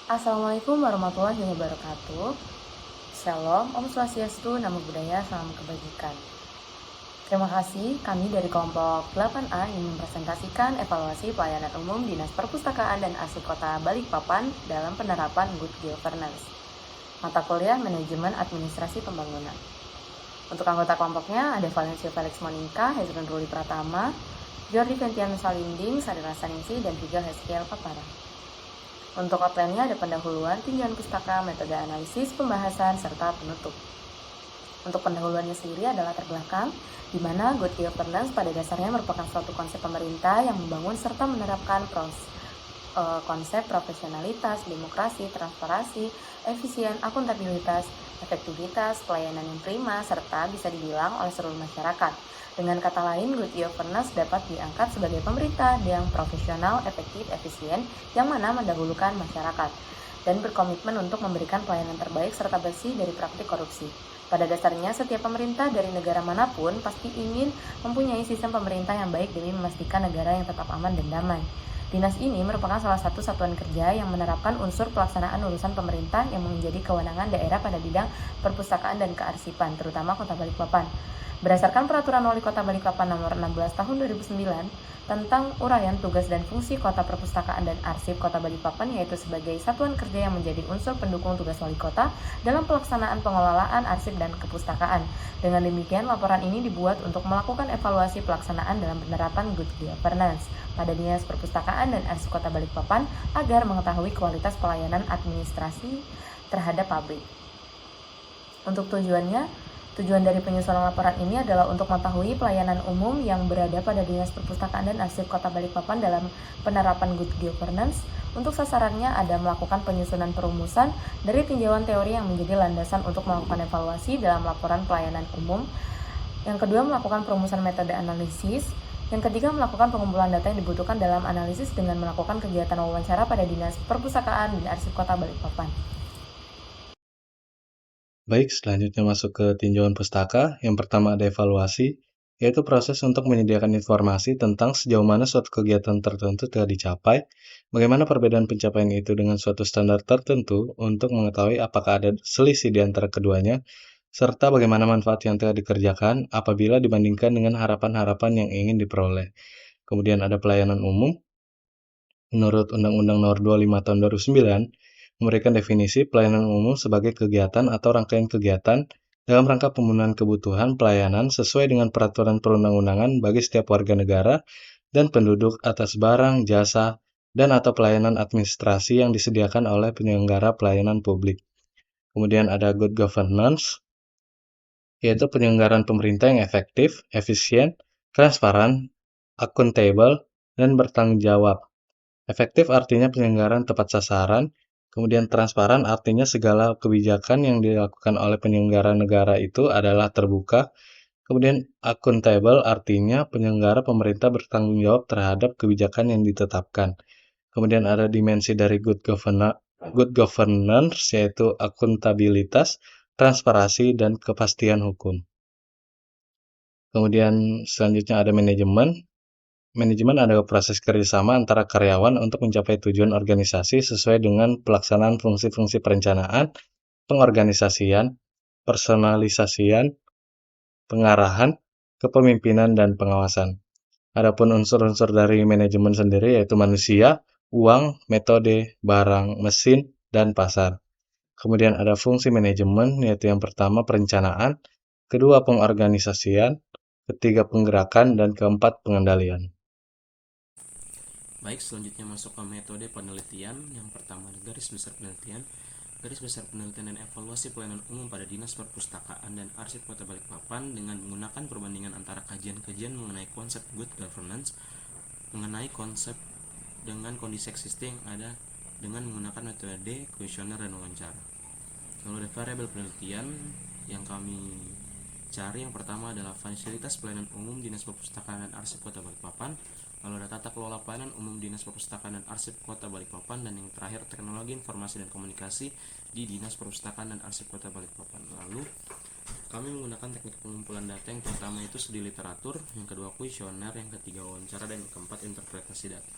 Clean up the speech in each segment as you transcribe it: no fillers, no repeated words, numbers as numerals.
Assalamualaikum warahmatullahi wabarakatuh. Shalom, Om Swastiastu, Namo Buddhaya, Salam Kebajikan. Terima kasih, kami dari kelompok 8A ingin mempresentasikan evaluasi pelayanan umum Dinas Perpustakaan dan Arsip Kota Balikpapan dalam penerapan Good Governance. Mata kuliah Manajemen Administrasi Pembangunan. Untuk anggota kelompoknya ada Valencio Felix Monika, Hezron Ruli Pratama, Jordi Ventian Salinding, Sadara Saningsi, dan juga Heskiel Papara. Untuk outline-nya ada pendahuluan, tinjauan pustaka, metode analisis, pembahasan, serta penutup. Untuk pendahuluannya sendiri adalah terbelakang, di mana good governance pada dasarnya merupakan suatu konsep pemerintah yang membangun serta menerapkan konsep profesionalitas, demokrasi, transparansi, efisien, akuntabilitas, efektivitas, pelayanan yang prima, serta bisa dibilang oleh seluruh masyarakat. Dengan kata lain, good governance dapat diangkat sebagai pemerintah yang profesional, efektif, efisien, yang mana mendahulukan masyarakat, dan berkomitmen untuk memberikan pelayanan terbaik serta bersih dari praktik korupsi. Pada dasarnya, setiap pemerintah dari negara manapun pasti ingin mempunyai sistem pemerintah yang baik demi memastikan negara yang tetap aman dan damai. Dinas ini merupakan salah satu satuan kerja yang menerapkan unsur pelaksanaan urusan pemerintah yang menjadi kewenangan daerah pada bidang perpustakaan dan kearsipan, terutama Kota Balikpapan. Berdasarkan Peraturan Wali Kota Balikpapan Nomor 16 Tahun 2009 tentang uraian tugas dan fungsi Kota Perpustakaan dan Arsip Kota Balikpapan, yaitu sebagai satuan kerja yang menjadi unsur pendukung tugas Wali Kota dalam pelaksanaan pengelolaan arsip dan kepustakaan. Dengan demikian, laporan ini dibuat untuk melakukan evaluasi pelaksanaan dalam penerapan Good Governance pada Dinas Perpustakaan dan Arsip Kota Balikpapan agar mengetahui kualitas pelayanan administrasi terhadap publik. Untuk Tujuan dari penyusunan laporan ini adalah untuk mengetahui pelayanan umum yang berada pada Dinas Perpustakaan dan Arsip Kota Balikpapan dalam penerapan Good Governance. Untuk sasarannya ada melakukan penyusunan perumusan dari tinjauan teori yang menjadi landasan untuk melakukan evaluasi dalam laporan pelayanan umum. Yang kedua, melakukan perumusan metode analisis. Yang ketiga, melakukan pengumpulan data yang dibutuhkan dalam analisis dengan melakukan kegiatan wawancara pada Dinas Perpustakaan dan Arsip Kota Balikpapan. Baik, selanjutnya masuk ke tinjauan pustaka. Yang pertama ada evaluasi, yaitu proses untuk menyediakan informasi tentang sejauh mana suatu kegiatan tertentu telah dicapai, bagaimana perbedaan pencapaian itu dengan suatu standar tertentu untuk mengetahui apakah ada selisih di antara keduanya, serta bagaimana manfaat yang telah dikerjakan apabila dibandingkan dengan harapan-harapan yang ingin diperoleh. Kemudian ada pelayanan umum. Menurut Undang-Undang Nomor 25 Tahun 2009, memberikan definisi pelayanan umum sebagai kegiatan atau rangkaian kegiatan dalam rangka pemenuhan kebutuhan pelayanan sesuai dengan peraturan perundang-undangan bagi setiap warga negara dan penduduk atas barang, jasa, dan atau pelayanan administrasi yang disediakan oleh penyelenggara pelayanan publik. Kemudian ada good governance, yaitu penyelenggaraan pemerintah yang efektif, efisien, transparan, akuntabel, dan bertanggung jawab. Efektif artinya penyelenggaraan tepat sasaran, kemudian transparan artinya segala kebijakan yang dilakukan oleh penyelenggara negara itu adalah terbuka, kemudian accountable artinya penyelenggara pemerintah bertanggung jawab terhadap kebijakan yang ditetapkan. Kemudian ada dimensi dari good governance yaitu akuntabilitas, transparansi, dan kepastian hukum. Kemudian selanjutnya ada manajemen. Manajemen adalah proses kerjasama antara karyawan untuk mencapai tujuan organisasi sesuai dengan pelaksanaan fungsi-fungsi perencanaan, pengorganisasian, personalisasian, pengarahan, kepemimpinan, dan pengawasan. Adapun unsur-unsur dari manajemen sendiri yaitu manusia, uang, metode, barang, mesin, dan pasar. Kemudian ada fungsi manajemen yaitu yang pertama perencanaan, kedua pengorganisasian, ketiga penggerakan, dan keempat pengendalian. Baik, selanjutnya masuk ke metode penelitian. Yang pertama, garis besar penelitian. Garis besar penelitian dan evaluasi pelayanan umum pada Dinas Perpustakaan dan Arsip Kota Balikpapan dengan menggunakan perbandingan antara kajian-kajian mengenai konsep good governance, mengenai konsep dengan kondisi existing yang ada dengan menggunakan metode kuesioner dan wawancara. Lalu ada variabel penelitian yang kami cari. Yang pertama adalah fasilitas pelayanan umum Dinas Perpustakaan dan Arsip Kota Balikpapan. Lalu ada tata kelola pelayanan umum Dinas Perpustakaan dan Arsip Kota Balikpapan, dan yang terakhir teknologi informasi dan komunikasi di Dinas Perpustakaan dan Arsip Kota Balikpapan. Lalu kami menggunakan teknik pengumpulan data. Yang pertama itu studi literatur, yang kedua kuesioner, yang ketiga wawancara, dan yang keempat interpretasi data.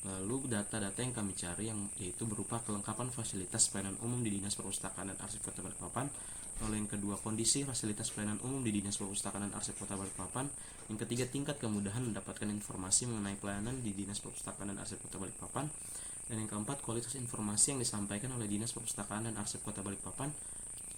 Lalu data-data yang kami cari yaitu berupa kelengkapan fasilitas pelayanan umum di Dinas Perpustakaan dan Arsip Kota Balikpapan. Lalu yang kedua, kondisi fasilitas pelayanan umum di Dinas Perpustakaan dan Arsip Kota Balikpapan. Yang ketiga, tingkat kemudahan mendapatkan informasi mengenai pelayanan di Dinas Perpustakaan dan Arsip Kota Balikpapan. Dan yang keempat, kualitas informasi yang disampaikan oleh Dinas Perpustakaan dan Arsip Kota Balikpapan.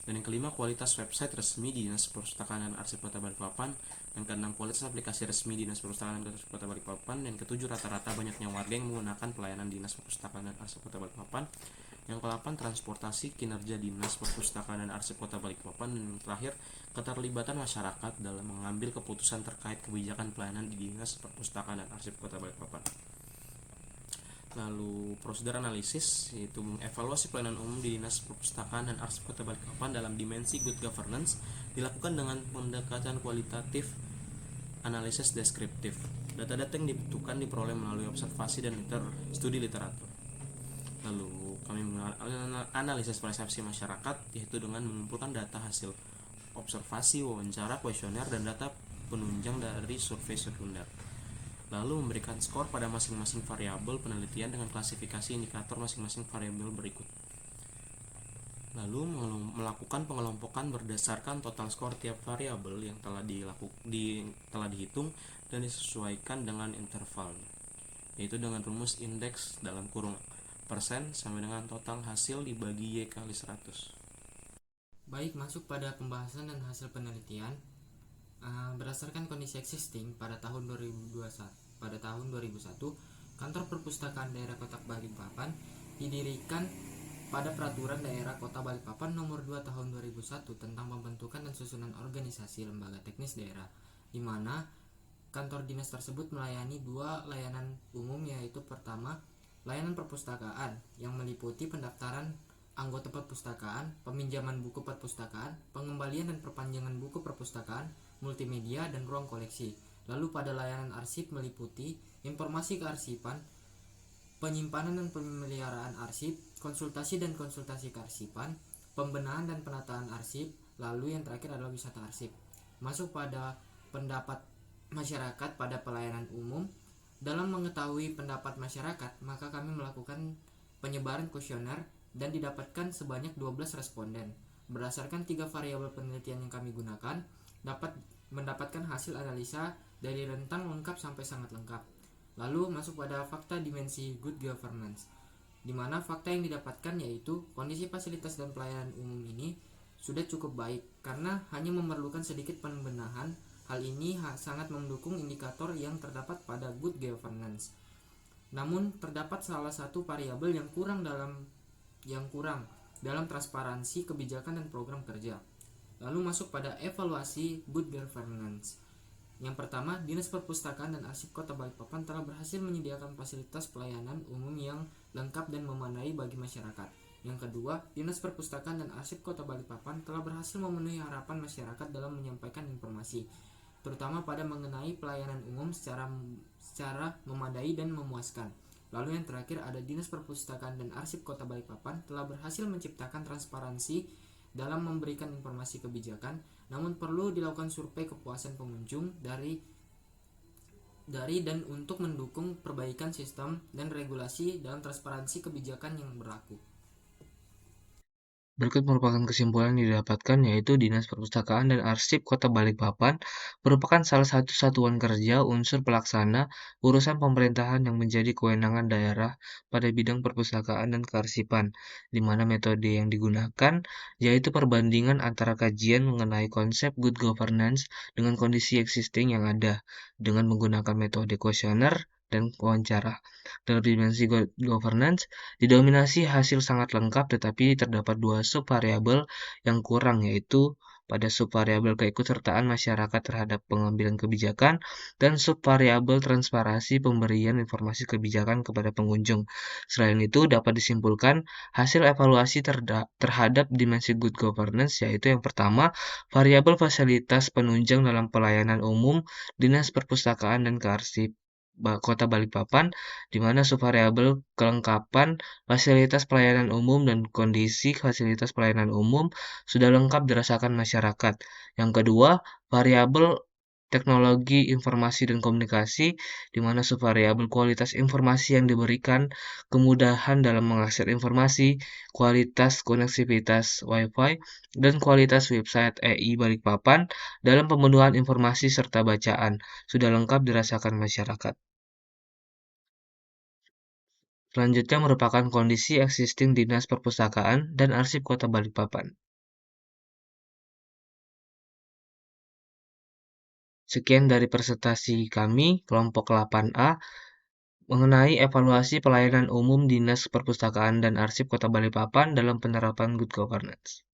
Dan yang kelima, kualitas website resmi Dinas Perpustakaan dan Arsip Kota Balikpapan. Yang keenam, kualitas aplikasi resmi Dinas Perpustakaan dan Arsip Kota Balikpapan. Dan ketujuh, rata-rata banyaknya warga yang menggunakan pelayanan Dinas Perpustakaan dan Arsip Kota Balikpapan. Yang ke-8, transportasi kinerja Dinas Perpustakaan dan Arsip Kota Balikpapan. Dan yang terakhir, keterlibatan masyarakat dalam mengambil keputusan terkait kebijakan pelayanan di Dinas Perpustakaan dan Arsip Kota Balikpapan. Lalu prosedur analisis yaitu mengevaluasi pelayanan umum di Dinas Perpustakaan dan Arsip Kota Balikpapan dalam dimensi good governance dilakukan dengan pendekatan kualitatif, analisis deskriptif. Data-data yang dibutuhkan diperoleh melalui observasi dan studi literatur. Lalu kami analisis persepsi masyarakat yaitu dengan mengumpulkan data hasil observasi, wawancara, kuesioner, dan data penunjang dari survei sekunder. Lalu memberikan skor pada masing-masing variabel penelitian dengan klasifikasi indikator masing-masing variabel berikut. Lalu melakukan pengelompokan berdasarkan total skor tiap variabel yang telah dihitung dan disesuaikan dengan intervalnya, yaitu dengan rumus indeks dalam kurung persen sama dengan total hasil dibagi Y kali 100. Baik, masuk pada pembahasan dan hasil penelitian. Berdasarkan kondisi existing pada tahun 2001, Kantor Perpustakaan Daerah Kota Balikpapan didirikan pada Peraturan Daerah Kota Balikpapan Nomor 2 Tahun 2001 tentang pembentukan dan susunan organisasi lembaga teknis daerah, di mana kantor dinas tersebut melayani dua layanan umum, yaitu pertama, layanan perpustakaan yang meliputi pendaftaran anggota perpustakaan, peminjaman buku perpustakaan, pengembalian dan perpanjangan buku perpustakaan, multimedia, dan ruang koleksi. Lalu pada layanan arsip meliputi informasi kearsipan, penyimpanan dan pemeliharaan arsip, konsultasi dan konsultasi kearsipan, pembenahan dan penataan arsip, lalu yang terakhir adalah wisata arsip. Masuk pada pendapat masyarakat pada pelayanan umum. Dalam mengetahui pendapat masyarakat, maka kami melakukan penyebaran kuesioner dan didapatkan sebanyak 12 responden. Berdasarkan 3 variabel penelitian yang kami gunakan, dapat mendapatkan hasil analisa dari rentang lengkap sampai sangat lengkap. Lalu masuk pada fakta dimensi good governance, di mana fakta yang didapatkan yaitu kondisi fasilitas dan pelayanan umum ini sudah cukup baik karena hanya memerlukan sedikit pembenahan. Hal ini sangat mendukung indikator yang terdapat pada good governance. Namun terdapat salah satu variabel yang kurang dalam transparansi kebijakan dan program kerja. Lalu masuk pada evaluasi good governance. Yang pertama, Dinas Perpustakaan dan Arsip Kota Balikpapan telah berhasil menyediakan fasilitas pelayanan umum yang lengkap dan memadai bagi masyarakat. Yang kedua, Dinas Perpustakaan dan Arsip Kota Balikpapan telah berhasil memenuhi harapan masyarakat dalam menyampaikan informasi, terutama pada mengenai pelayanan umum secara memadai dan memuaskan. Lalu yang terakhir ada Dinas Perpustakaan dan Arsip Kota Balikpapan telah berhasil menciptakan transparansi dalam memberikan informasi kebijakan, namun perlu dilakukan survei kepuasan pengunjung dari dan untuk mendukung perbaikan sistem dan regulasi dalam transparansi kebijakan yang berlaku. Berikut merupakan kesimpulan yang didapatkan, yaitu Dinas Perpustakaan dan Arsip Kota Balikpapan merupakan salah satu satuan kerja unsur pelaksana urusan pemerintahan yang menjadi kewenangan daerah pada bidang perpustakaan dan kearsipan, di mana metode yang digunakan yaitu perbandingan antara kajian mengenai konsep good governance dengan kondisi existing yang ada, dengan menggunakan metode kuesioner dan wawancara. Dalam dimensi governance, didominasi hasil sangat lengkap, tetapi terdapat 2 subvariabel yang kurang, yaitu pada subvariabel keikutsertaan masyarakat terhadap pengambilan kebijakan dan subvariabel transparansi pemberian informasi kebijakan kepada pengunjung. Selain itu, dapat disimpulkan hasil evaluasi terhadap dimensi good governance, yaitu yang pertama, variabel fasilitas penunjang dalam pelayanan umum Dinas Perpustakaan dan Kearsipan Kota Balikpapan, di mana subvariabel kelengkapan fasilitas pelayanan umum dan kondisi fasilitas pelayanan umum sudah lengkap dirasakan masyarakat. Yang kedua, variabel teknologi informasi dan komunikasi, di mana subvariabel kualitas informasi yang diberikan, kemudahan dalam mengakses informasi, kualitas koneksivitas Wi-Fi, dan kualitas website EI Balikpapan dalam pemenuhan informasi serta bacaan sudah lengkap dirasakan masyarakat. Selanjutnya merupakan kondisi existing Dinas Perpustakaan dan Arsip Kota Balikpapan. Sekian dari presentasi kami, kelompok 8A, mengenai evaluasi pelayanan umum Dinas Perpustakaan dan Arsip Kota Balikpapan dalam penerapan Good Governance.